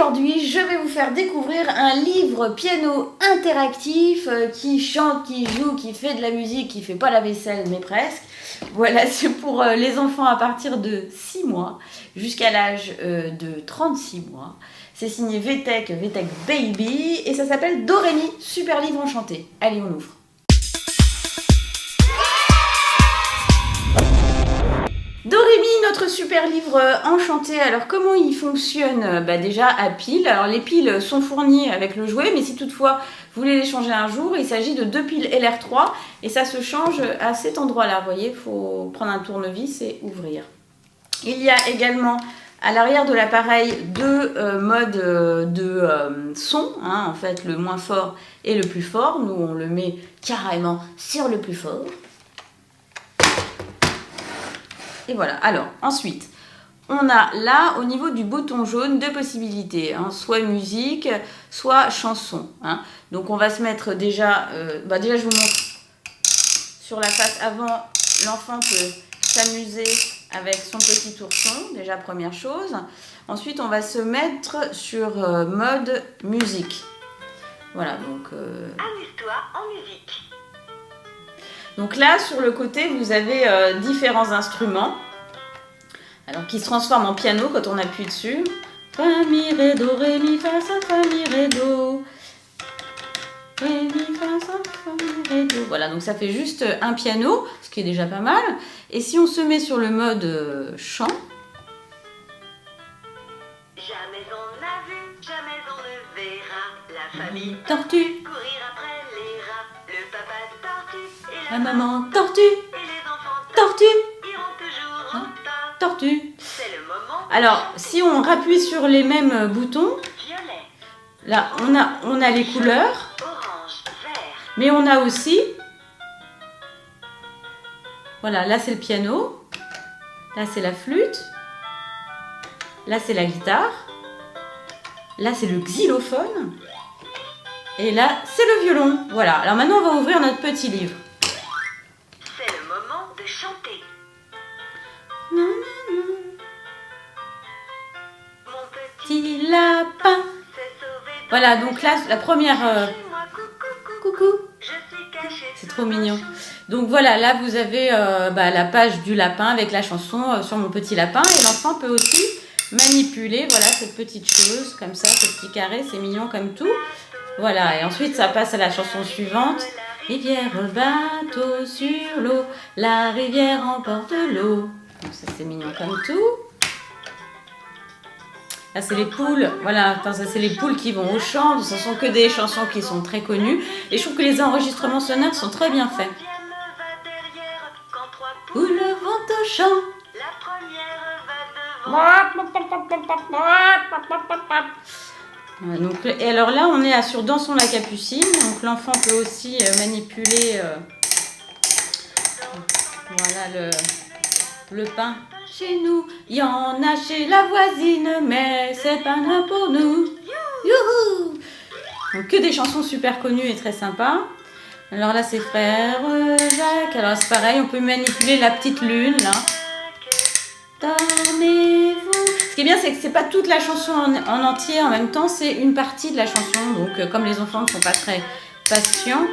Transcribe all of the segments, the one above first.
aujourd'hui, je vais vous faire découvrir un livre piano interactif qui chante, qui joue, qui fait de la musique, qui fait pas la vaisselle, mais presque. Voilà, c'est pour les enfants à partir de 6 mois jusqu'à l'âge de 36 mois. C'est signé VTech Baby et ça s'appelle Dorémy, super livre enchanté. Allez, on ouvre. Dorémy, notre super livre enchanté. Alors comment il fonctionne? Déjà à pile. Alors les piles sont fournies avec le jouet, mais si toutefois vous voulez les changer un jour, il s'agit de 2 piles LR3 et ça se change à cet endroit-là. Vous voyez, il faut prendre un tournevis et ouvrir. Il y a également à l'arrière de l'appareil deux modes de son, en fait le moins fort et le plus fort. Nous on le met carrément sur le plus fort. Et voilà, alors ensuite, on a là au niveau du bouton jaune deux possibilités, soit musique, soit chanson. Donc on va se mettre déjà, déjà je vous montre sur la face avant, l'enfant peut s'amuser avec son petit ourson, déjà première chose. Ensuite on va se mettre sur mode musique. Voilà, donc... Amuse-toi en musique. Donc là, sur le côté, vous avez différents instruments alors, qui se transforment en piano quand on appuie dessus. Fa, mi, ré, do, ré, mi, fa, sol, fa, mi, ré, do. Ré, mi, fa, sol, fa, mi, ré, do. Voilà, donc ça fait juste un piano, ce qui est déjà pas mal. Et si on se met sur le mode chant... Jamais on n'a vu, jamais on ne verra la famille tortue, courir après les rats, le papa tortue et la maman tortue, et les enfants tortue, iront toujours au tas. tortue. C'est le moment. Alors, si on rappuie sur les mêmes boutons, Violet, là, on a les couleurs, orange, vert. mais on a aussi... Voilà, là c'est le piano, là c'est la flûte, là c'est la guitare, là c'est le xylophone, et là c'est le violon. Voilà, alors maintenant on va ouvrir notre petit livre. C'est le moment de chanter. Mon Mon petit lapin. s'est sauvé. Voilà, donc là la première... Chez-moi, coucou, coucou. Coucou. Je suis cachée. C'est trop mignon. Donc voilà, là vous avez la page du lapin avec la chanson sur mon petit lapin. Et l'enfant peut aussi manipuler, voilà, cette petite chose, comme ça, ce petit carré, c'est mignon comme tout. Voilà, et ensuite ça passe à la chanson suivante. Rivière, bateau sur l'eau, la rivière emporte l'eau. Donc ça c'est mignon comme tout. Là c'est les poules, voilà, attends, ça c'est les poules qui vont au champ. Ce sont que des chansons qui sont très connues. Et je trouve que les enregistrements sonores sont très bien faits. Poules vont au champ. La première va devant. Donc, et alors là on est sur Dansons la Capucine. Donc l'enfant peut aussi manipuler voilà, le pain. Chez nous, il y en a chez la voisine, mais c'est pas là pour nous. Youhou! Donc que des chansons super connues et très sympas. Alors là c'est Frère Jacques. Alors c'est pareil, on peut manipuler la petite lune là. Dormez-vous. Ce qui est bien, c'est que c'est pas toute la chanson en entier en même temps, c'est une partie de la chanson. Donc comme les enfants ne sont pas très patients,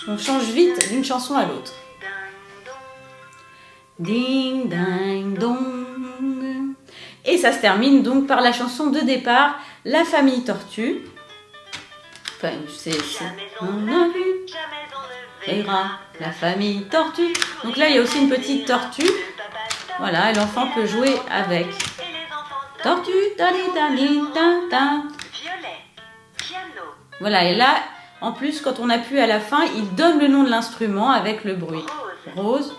on change vite d'une chanson à l'autre. Ding ding dong. Et ça se termine donc par la chanson de départ, La famille tortue. Enfin, on a vu, verra la famille tortue. Donc là, il y a aussi une petite tortue. Voilà, et l'enfant peut jouer avec. Tortue, tali tali ta ta. Violet, piano. Voilà, et là, en plus, quand on appuie à la fin, il donne le nom de l'instrument avec le bruit. Rose.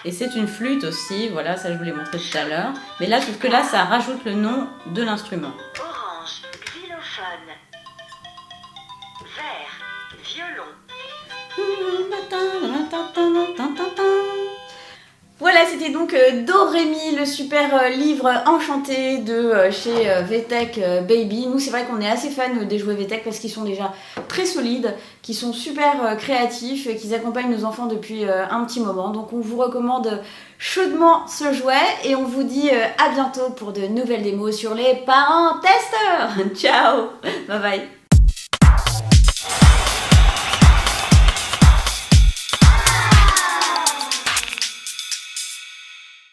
Et c'est une flûte aussi, voilà, ça je vous l'ai montré tout à l'heure. Mais là, sauf que là, ça rajoute le nom de l'instrument. Orange, xylophone. Vert, violon. Voilà, c'était donc Dorémy, le super livre enchanté de chez VTech Baby. Nous, c'est vrai qu'on est assez fans des jouets VTech parce qu'ils sont déjà très solides, qu'ils sont super créatifs, qu'ils accompagnent nos enfants depuis un petit moment. Donc, on vous recommande chaudement ce jouet et on vous dit à bientôt pour de nouvelles démos sur les parents testeurs. Ciao, bye bye.